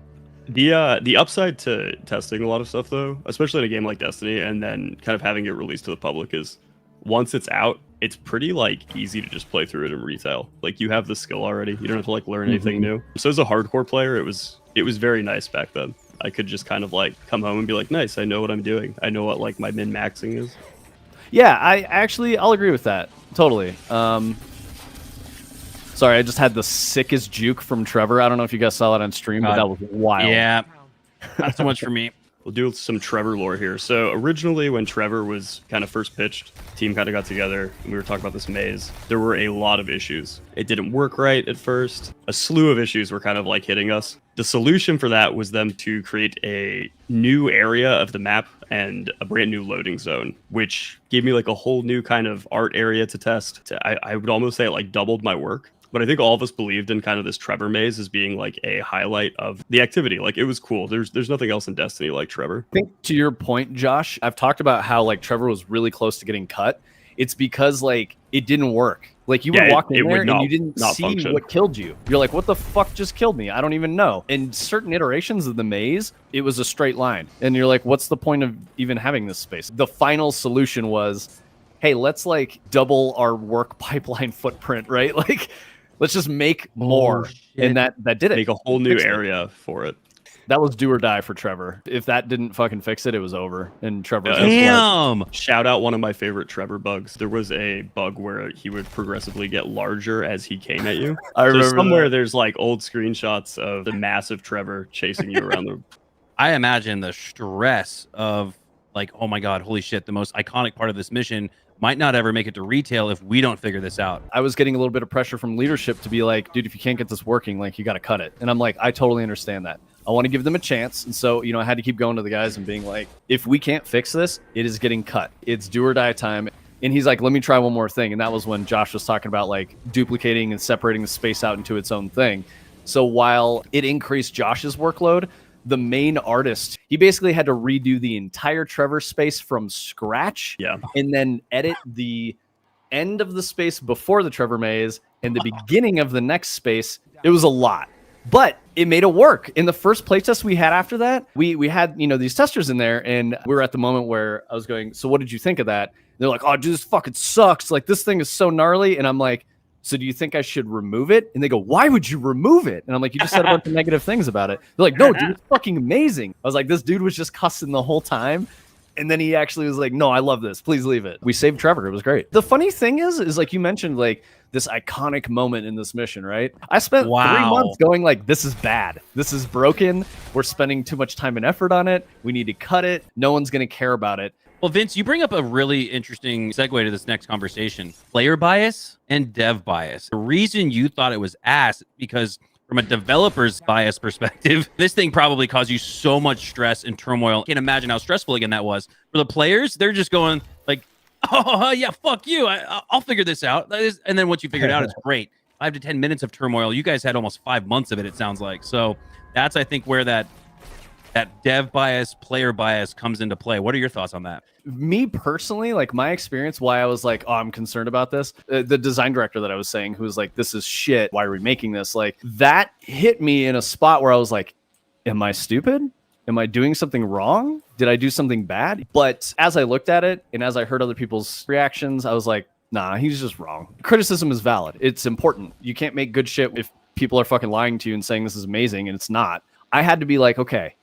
The upside to testing a lot of stuff though, especially in a game like Destiny, and then kind of having it released to the public, is once it's out, it's pretty like easy to just play through it in retail. Like, you have the skill already. You don't have to like learn anything new. So as a hardcore player, it was very nice back then. I could just kind of like come home and be like, nice, I know what I'm doing. I know what like my min-maxing is. Yeah, I'll agree with that. Totally. Sorry, I just had the sickest juke from Trevor. I don't know if you guys saw that on stream, but that was wild. Yeah, not so much for me. We'll do some Trevor lore here. So originally when Trevor was kind of first pitched, team kind of got together and we were talking about this maze. There were a lot of issues. It didn't work right at first. A slew of issues were kind of like hitting us. The solution for that was them to create a new area of the map and a brand new loading zone, which gave me like a whole new kind of art area to test. I would almost say it like doubled my work. But I think all of us believed in kind of this Trevor maze as being like a highlight of the activity. Like, it was cool. There's nothing else in Destiny like Trevor. I think to your point, Josh, I've talked about how like Trevor was really close to getting cut. It's because like it didn't work. Like, you would walk in there and you didn't see function. What killed you. You're like, what the fuck just killed me? I don't even know. In certain iterations of the maze, it was a straight line. And you're like, what's the point of even having this space? The final solution was, hey, let's like double our work pipeline footprint, right? Like, let's just make more. And that did it. Make a whole new area for it. That was do or die for Trevor. If that didn't fucking fix it, it was over. And Trevor was Damn. Shout out one of my favorite Trevor bugs. There was a bug where he would progressively get larger as he came at you. I remember somewhere there's like old screenshots of the massive Trevor chasing you around the... I imagine the stress of like, oh my God, holy shit, the most iconic part of this mission might not ever make it to retail if we don't figure this out. I was getting a little bit of pressure from leadership to be like, dude, if you can't get this working, like, you got to cut it. And I'm like, I totally understand that. I want to give them a chance. And so, I had to keep going to the guys and being like, if we can't fix this, it is getting cut. It's do or die time. And he's like, let me try one more thing. And that was when Josh was talking about like duplicating and separating the space out into its own thing. So while it increased Josh's workload, the main artist, he basically had to redo the entire T.R.E.V.O.R space from scratch. Yeah. And then edit the end of the space before the T.R.E.V.O.R maze and the beginning of the next space. It was a lot, but it made it work. In the first playtest we had after that, we had, these testers in there, and we were at the moment where I was going, so what did you think of that? And they're like, oh, dude, this fucking sucks. Like, this thing is so gnarly. And I'm like, so do you think I should remove it? And they go, why would you remove it? And I'm like, you just said a bunch of negative things about it. They're like, no, dude, it's fucking amazing. I was like, this dude was just cussing the whole time. And then he actually was like, no, I love this. Please leave it. We saved T.R.E.V.O.R. It was great. The funny thing is like you mentioned, like this iconic moment in this mission, right? I spent 3 months going like, this is bad. This is broken. We're spending too much time and effort on it. We need to cut it. No one's going to care about it. Well, Vince, you bring up a really interesting segue to this next conversation. Player bias and dev bias. The reason you thought it was ass, because from a developer's bias perspective, this thing probably caused you so much stress and turmoil. I can't imagine how stressful again that was. For the players, they're just going like, oh, yeah, fuck you. I'll figure this out. And then once you figure it out, it's great. 5 to 10 minutes of turmoil. You guys had almost 5 months of it sounds like. So that's, I think, where that dev bias, player bias comes into play. What are your thoughts on that? Me personally, like my experience, why I was like, oh, I'm concerned about this. The design director that I was saying, who was like, this is shit. Why are we making this? Like that hit me in a spot where I was like, am I stupid? Am I doing something wrong? Did I do something bad? But as I looked at it and as I heard other people's reactions, I was like, nah, he's just wrong. Criticism is valid. It's important. You can't make good shit if people are fucking lying to you and saying this is amazing and it's not. I had to be like, okay,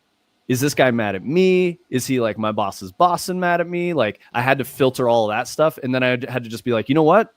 is this guy mad at me? Is he like my boss's boss and mad at me? Like I had to filter all of that stuff. And then I had to just be like, you know what?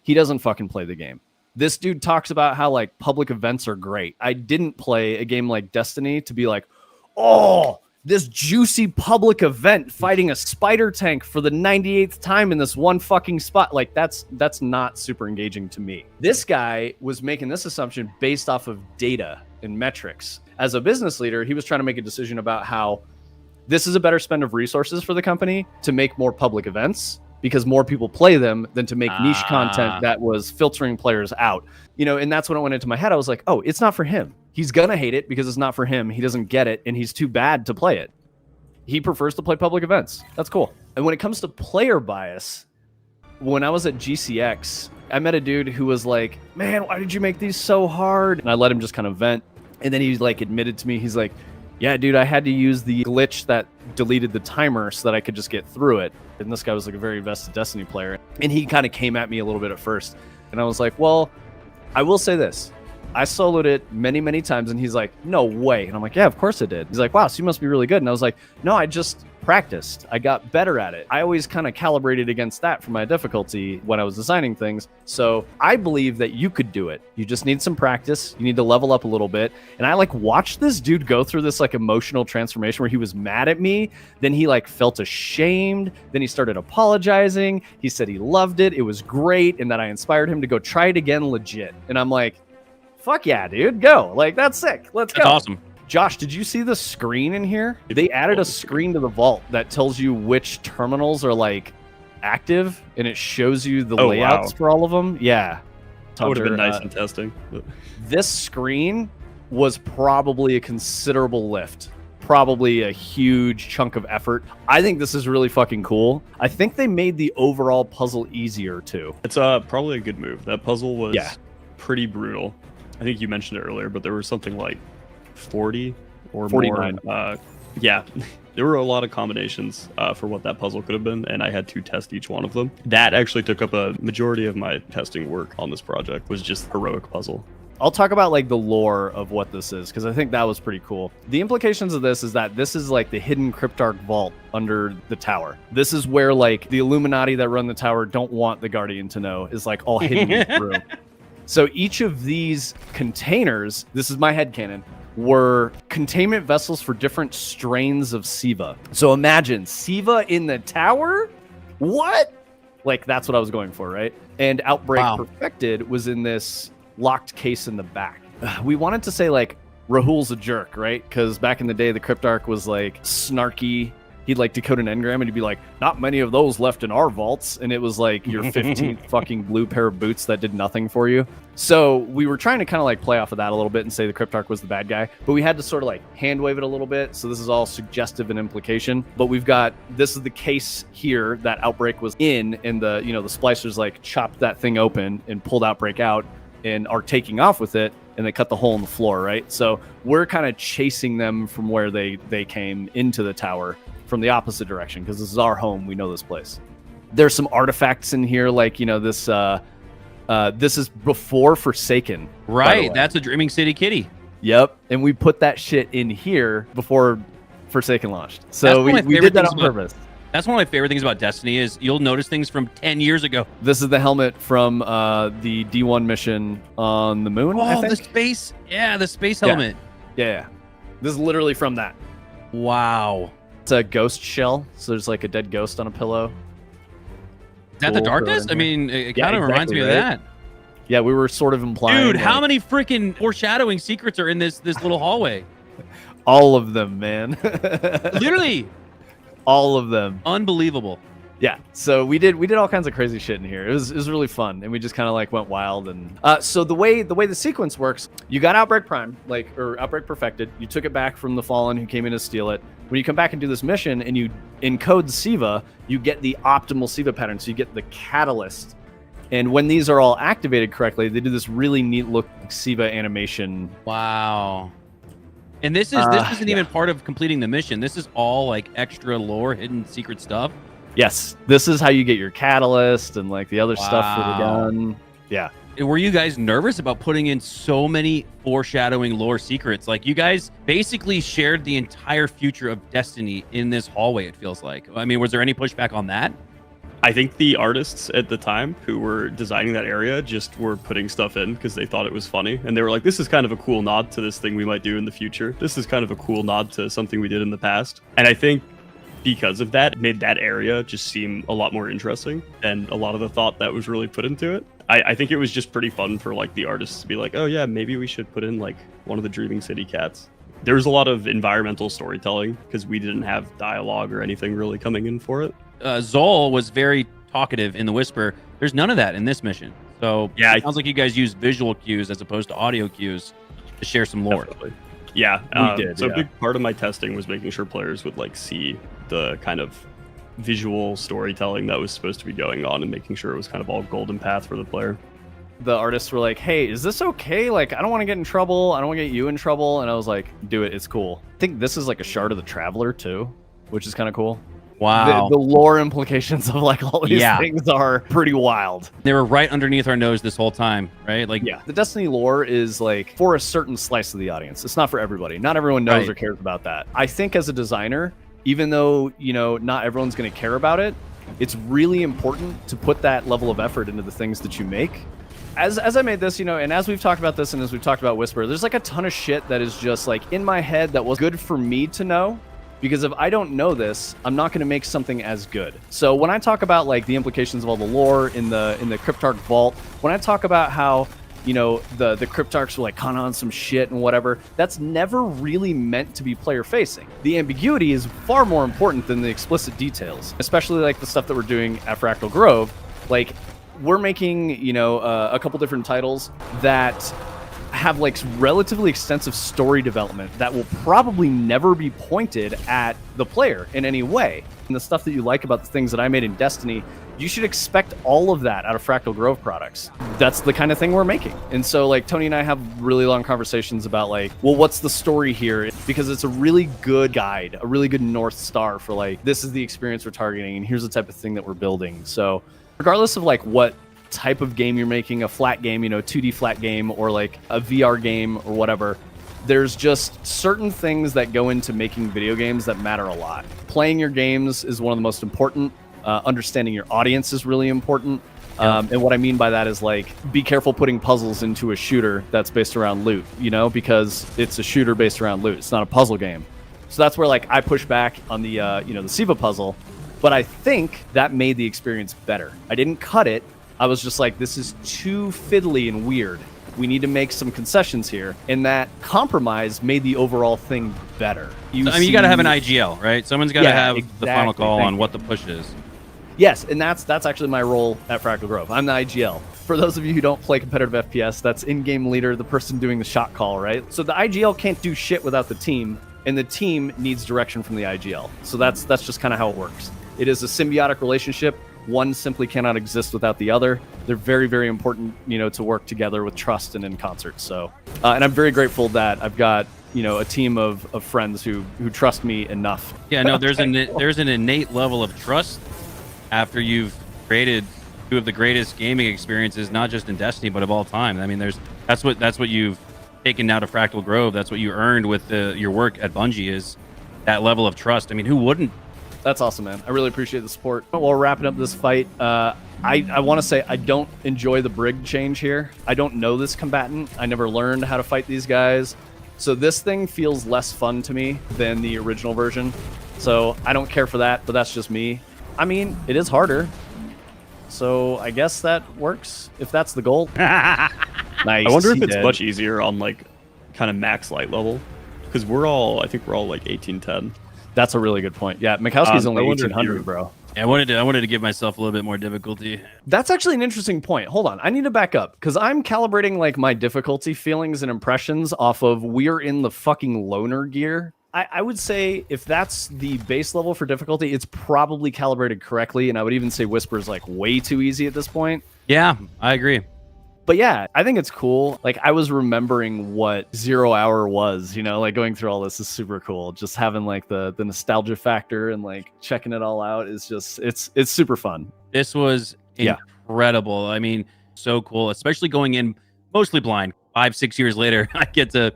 He doesn't fucking play the game. This dude talks about how like public events are great. I didn't play a game like Destiny to be like, oh, this juicy public event fighting a spider tank for the 98th time in this one fucking spot. Like that's not super engaging to me. This guy was making this assumption based off of data and metrics. As a business leader, he was trying to make a decision about how this is a better spend of resources for the company to make more public events because more people play them than to make niche content that was filtering players out. And that's when it went into my head. I was like, oh, it's not for him. He's gonna hate it because it's not for him. He doesn't get it, and he's too bad to play it. He prefers to play public events. That's cool. And when it comes to player bias, when I was at GCX, I met a dude who was like, man, why did you make these so hard? And I let him just kind of vent. And then he like admitted to me, he's like, yeah, dude, I had to use the glitch that deleted the timer so that I could just get through it. And this guy was like a very invested Destiny player. And he kind of came at me a little bit at first. And I was like, well, I will say this. I soloed it many, many times. And he's like, no way. And I'm like, yeah, of course I did. He's like, wow, so you must be really good. And I was like, no, I just practiced. I got better at it. I always kind of calibrated against that for my difficulty when I was designing things. So I believe that you could do it. You just need some practice. You need to level up a little bit. And I like watched this dude go through this like emotional transformation where he was mad at me. Then he like felt ashamed. Then he started apologizing. He said he loved it. It was great. And that I inspired him to go try it again legit. And I'm like, fuck yeah, dude, go. Like, that's sick. Let's go. That's awesome. Josh, did you see the screen in here? They added a screen to the vault that tells you which terminals are like active, and it shows you the layouts for all of them. Yeah. That would have been nice in testing. This screen was probably a considerable lift. Probably a huge chunk of effort. I think this is really fucking cool. I think they made the overall puzzle easier too. It's probably a good move. That puzzle was pretty brutal. I think you mentioned it earlier, but there was something like 40 or 49. More. Yeah, there were a lot of combinations for what that puzzle could have been, and I had to test each one of them. That actually took up a majority of my testing work on this project, was just heroic puzzle. I'll talk about like the lore of what this is, because I think that was pretty cool. The implications of this is that this is like the hidden Cryptarch Vault under the tower. This is where like the Illuminati that run the tower don't want the Guardian to know, is like all hidden through. So each of these containers, this is my headcanon, were containment vessels for different strains of SIVA. So imagine SIVA in the tower? What? Like, that's what I was going for, right? And Outbreak Perfected was in this locked case in the back. We wanted to say, like, Rahul's a jerk, right? Because back in the day, the Cryptarch was, like, snarky. He'd, like, decode an engram, and he'd be like, not many of those left in our vaults. And it was, like, your 15th fucking blue pair of boots that did nothing for you. So we were trying to kind of, like, play off of that a little bit and say the Cryptarch was the bad guy. But we had to sort of, like, hand wave it a little bit. So this is all suggestive and implication. But we've got, this is the case here that Outbreak was in. And the, you know, the splicers, like, chopped that thing open and pulled Outbreak out and are taking off with it. And they cut the hole in the floor, right? So we're kind of chasing them from where they came into the tower from the opposite direction, because this is our home. We know this place. There's some artifacts in here, like, you know, this this is before Forsaken. Right, that's a Dreaming City kitty. Yep, and we put that shit in here before Forsaken launched. So we did that on purpose. That's one of my favorite things about Destiny is you'll notice things from 10 years ago. This is the helmet from the D1 mission on the moon, I think. The space. Yeah, the space helmet. Yeah. This is literally from that. Wow. It's a ghost shell, so there's like a dead ghost on a pillow. Is that the darkness? I mean, it kind of reminds me of that. Yeah, we were sort of implying. Dude, how many freaking foreshadowing secrets are in this little hallway? All of them, man. Literally. All of them. Unbelievable. Yeah, so we did all kinds of crazy shit in here. It was really fun, and we just kind of like went wild. And so the way the sequence works, you got Outbreak Prime, or Outbreak Perfected. You took it back from the Fallen who came in to steal it. When you come back and do this mission and you encode SIVA, you get the optimal SIVA pattern. So you get the catalyst. And when these are all activated correctly, they do this really neat look SIVA animation. Wow. And this isn't even part of completing the mission. This is all like extra lore, hidden secret stuff. Yes, this is how you get your catalyst and like the other stuff for the gun. Yeah. Were you guys nervous about putting in so many foreshadowing lore secrets? Like, you guys basically shared the entire future of Destiny in this hallway, it feels like. I mean, was there any pushback on that? I think the artists at the time who were designing that area just were putting stuff in because they thought it was funny. And they were like, this is kind of a cool nod to this thing we might do in the future. This is kind of a cool nod to something we did in the past. And I think because of that, it made that area just seem a lot more interesting and a lot of the thought that was really put into it. I think it was just pretty fun for like the artists to be like, oh yeah, maybe we should put in like one of the Dreaming City cats. There was a lot of environmental storytelling because we didn't have dialogue or anything really coming in for it. Zol was very talkative in the Whisper. There's none of that in this mission. So yeah, it sounds like you guys use visual cues as opposed to audio cues to share some lore. Definitely. Yeah, we did. So a big part of my testing was making sure players would like see the kind of visual storytelling that was supposed to be going on and making sure it was kind of all golden path for the player. The artists were like, hey, is this okay? Like, I don't want to get in trouble. I don't want to get you in trouble. And I was like, do it. It's cool. I think this is like a shard of the Traveler too, which is kind of cool. Wow. The lore implications of like all these things are pretty wild. They were right underneath our nose this whole time, right? Like, yeah, the Destiny lore is like for a certain slice of the audience. It's not for everybody. Not everyone knows or cares about that. I think as a designer, even though, you know, not everyone's going to care about it, it's really important to put that level of effort into the things that you make. As I made this, you know, and as we've talked about this and as we've talked about Whisper, there's like a ton of shit that is just like in my head that was good for me to know. Because if I don't know this, I'm not going to make something as good. So when I talk about like the implications of all the lore in the Cryptarch Vault, when I talk about how, you know, the Cryptarchs will like con on some shit and whatever, that's never really meant to be player facing. The ambiguity is far more important than the explicit details, especially like the stuff that we're doing at Fractal Grove. Like, we're making, you know, a couple different titles that have like relatively extensive story development that will probably never be pointed at the player in any way. And the stuff that you like about the things that I made in Destiny, you should expect all of that out of Fractal Grove products. That's the kind of thing we're making. And so like Tony and I have really long conversations about like, well, what's the story here? Because it's a really good guide, a really good North Star for like, this is the experience we're targeting and here's the type of thing that we're building. So regardless of like what type of game you're making, a flat game, you know, 2D flat game, or like a VR game or whatever, there's just certain things that go into making video games that matter a lot. Playing your games is one of the most important. Understanding your audience is really important. And what I mean by that is like, be careful putting puzzles into a shooter that's based around loot, because it's a shooter based around loot. It's not a puzzle game. So that's where like I push back on the the T.R.E.V.O. puzzle, but I think that made the experience better. I didn't cut it. I was just like, this is too fiddly and weird. We need to make some concessions here, and that compromise made the overall thing better. You got to have an IGL, right? Someone's got to have the final call on what the push is. Yes, and that's actually my role at Fractal Grove. I'm the IGL. For those of you who don't play competitive FPS, that's in-game leader, the person doing the shot call, right? So the IGL can't do shit without the team, and the team needs direction from the IGL. So that's just kind of how it works. It is a symbiotic relationship. One simply cannot exist without the other. They're very, very important, to work together with trust and in concert. So, and I'm very grateful that I've got, a team of friends who trust me enough. Yeah, no, there's an innate level of trust after you've created two of the greatest gaming experiences, not just in Destiny, but of all time. I mean, that's what you've taken now to Fractal Grove. That's what you earned with your work at Bungie, is that level of trust. I mean, who wouldn't? That's awesome, man. I really appreciate the support. While we're wrapping up this fight, I want to say I don't enjoy the Brig change here. I don't know this combatant. I never learned how to fight these guys. So this thing feels less fun to me than the original version. So I don't care for that, but that's just me. I mean, it is harder. So I guess that works, if that's the goal. Nice. I wonder if it's much easier on like kind of max light level, because I think we're all like 1810. That's a really good point. Yeah, Makowski's only 1800, bro. Yeah, I wanted to give myself a little bit more difficulty. That's actually an interesting point. Hold on, I need to back up, because I'm calibrating like my difficulty feelings and impressions off of we're in the fucking loner gear. I would say if that's the base level for difficulty, it's probably calibrated correctly, and I would even say Whisper's like way too easy at this point. Yeah, I agree. But yeah, I think it's cool. Like, I was remembering what 0 hour was, like going through all this is super cool. Just having like the nostalgia factor and like checking it all out is just, it's super fun. This was incredible. I mean, so cool, especially going in mostly blind. 5-6 years later, I get to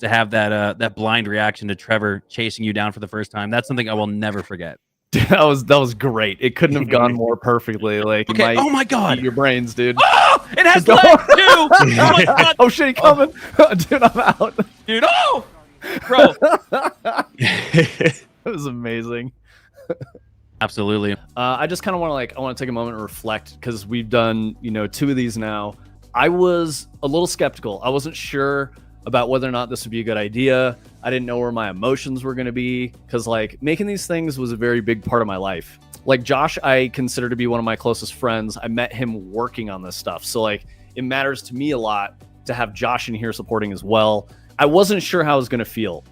have that blind reaction to Trevor chasing you down for the first time. That's something I will never forget. That was great. It couldn't have gone more perfectly. Like, okay. Oh my god, your brains, dude. Oh, it has legs too. Oh my god. Oh shit, he coming. Dude, I'm out. Dude, oh, bro. It was amazing. Absolutely. I just kind of want to take a moment and reflect, because we've done 2 of these now. I was a little skeptical. I wasn't sure about whether or not this would be a good idea. I didn't know where my emotions were going to be, because like making these things was a very big part of my life. Like Josh, I consider to be one of my closest friends. I met him working on this stuff. So like it matters to me a lot to have Josh in here supporting as well. I wasn't sure how I was going to feel.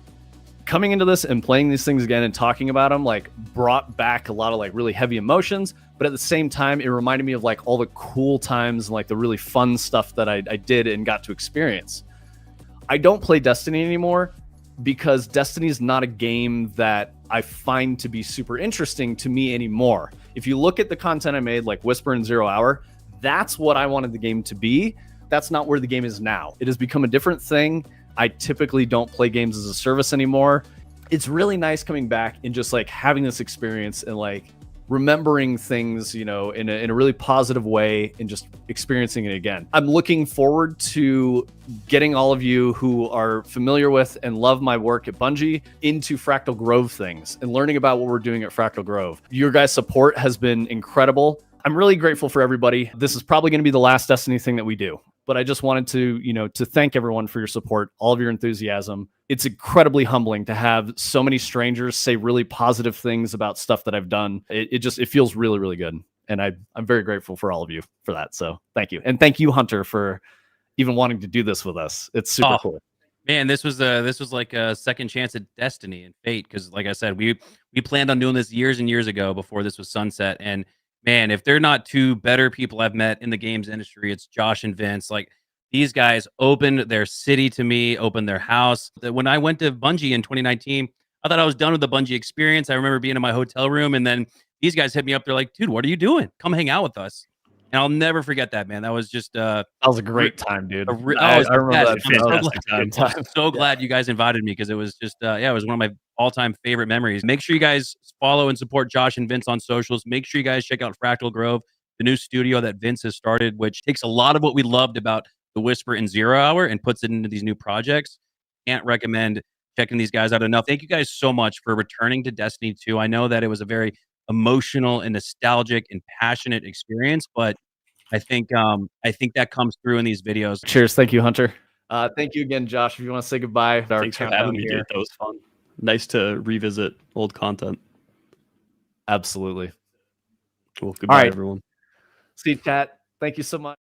Coming into this and playing these things again and talking about them like brought back a lot of like really heavy emotions, but at the same time it reminded me of like all the cool times and like the really fun stuff that I did and got to experience. I don't play Destiny anymore because Destiny is not a game that I find to be super interesting to me anymore. If you look at the content I made, like Whisper and 0 Hour, that's what I wanted the game to be. That's not where the game is now. It has become a different thing. I typically don't play games as a service anymore. It's really nice coming back and just like having this experience and like remembering things, in a really positive way and just experiencing it again. I'm looking forward to getting all of you who are familiar with and love my work at Bungie into Fractal Grove things and learning about what we're doing at Fractal Grove. Your guys' support has been incredible. I'm really grateful for everybody. This is probably going to be the last Destiny thing that we do, but I just wanted to, to thank everyone for your support, all of your enthusiasm. It's incredibly humbling to have so many strangers say really positive things about stuff that I've done. It feels really, really good. And I'm very grateful for all of you for that. So thank you. And thank you, Hunter, for even wanting to do this with us. It's super cool. Man, this was like a second chance at Destiny and fate. Cause like I said, we planned on doing this years and years ago before this was sunset. And man, if they're not two better people I've met in the games industry, it's Josh and Vince. Like, these guys opened their city to me, opened their house. When I went to Bungie in 2019, I thought I was done with the Bungie experience. I remember being in my hotel room, and then these guys hit me up. They're like, dude, what are you doing? Come hang out with us. And I'll never forget that, man. That was just... that was a great time, dude. I remember that. I'm so glad you guys invited me, because it was just, it was one of my all-time favorite memories. Make sure you guys follow and support Josh and Vince on socials. Make sure you guys check out Fractal Grove. the new studio that Vince has started, which takes a lot of what we loved about the Whisper and 0 Hour and puts it into these new projects. Can't recommend checking these guys out enough. Thank you guys so much for returning to Destiny 2. I know that it was a very emotional and nostalgic and passionate experience, but I think that comes through in these videos. Cheers. Thank you, Hunter. Thank you again, Josh. If you want to say goodbye. Thanks for having me, dude. That was fun. Nice to revisit old content. Absolutely. Cool. Goodbye, right. everyone. See you, chat. Thank you so much.